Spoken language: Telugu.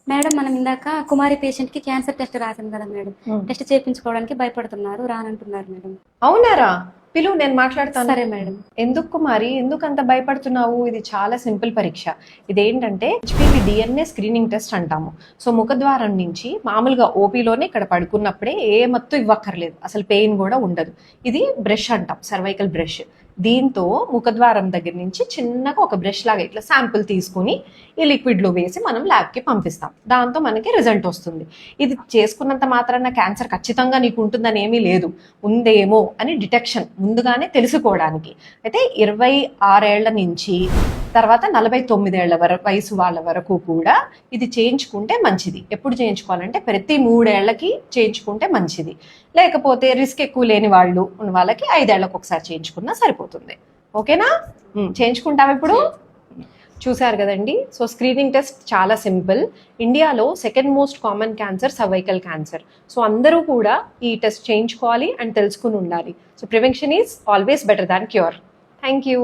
మేడం మనం ఇందాక కుమారి పేషెంట్ కి క్యాన్సర్ టెస్ట్ రాసాం కదా మేడం, టెస్ట్ చేయించుకోవడానికి భయపడుతున్నారు, రానంటున్నారు మేడం. అవునారా? పిలువు, నేను మాట్లాడతాను. సరే మేడం. ఎందుకు మరి ఎందుకు అంత భయపడుతున్నావు? ఇది చాలా సింపుల్ పరీక్ష. ఇదేంటంటే హెచ్పివి డిఎన్ఏ స్క్రీనింగ్ టెస్ట్ అంటాము. సో ముఖద్వారం నుంచి మామూలుగా ఓపీలోనే ఇక్కడ పడుకున్నప్పుడే ఏ మత్తు ఇవ్వక్కర్లేదు, అసలు పెయిన్ కూడా ఉండదు. ఇది బ్రష్ అంటాం, సర్వైకల్ బ్రష్. దీంతో ముఖద్వారం దగ్గర నుంచి చిన్నగా ఒక బ్రష్ లాగా ఇట్లా శాంపుల్ తీసుకుని ఈ లిక్విడ్లో వేసి మనం ల్యాబ్కి పంపిస్తాం. దాంతో మనకి రిజల్ట్ వస్తుంది. ఇది చేసుకున్నంత మాత్రాన క్యాన్సర్ ఖచ్చితంగా నీకు ఉంటుందని ఏమీ లేదు, ఉందేమో అని డిటెక్షన్ ముందుగానే తెలుసుకోవడానికి. అయితే 26 ఏళ్ల నుంచి తర్వాత 49 ఏళ్ల వయసు వాళ్ళ వరకు కూడా ఇది చేయించుకుంటే మంచిది. ఎప్పుడు చేయించుకోవాలంటే ప్రతి 3 ఏళ్లకి చేయించుకుంటే మంచిది. లేకపోతే రిస్క్ ఎక్కువ లేని వాళ్ళు ఉన్న వాళ్ళకి 5 ఏళ్లకు ఒకసారి చేయించుకున్నా సరిపోతుంది. ఓకేనా? చేయించుకుంటాం ఇప్పుడు. చూసారు కదండి. సో స్క్రీనింగ్ టెస్ట్ చాలా సింపుల్. ఇండియాలో second most common cancer cervical cancer. So అందరూ కూడా ఈ టెస్ట్ చేయించుకోవాలి అండ్ తెలుసుకుని ఉండాలి. So prevention is always better than cure. Thank you.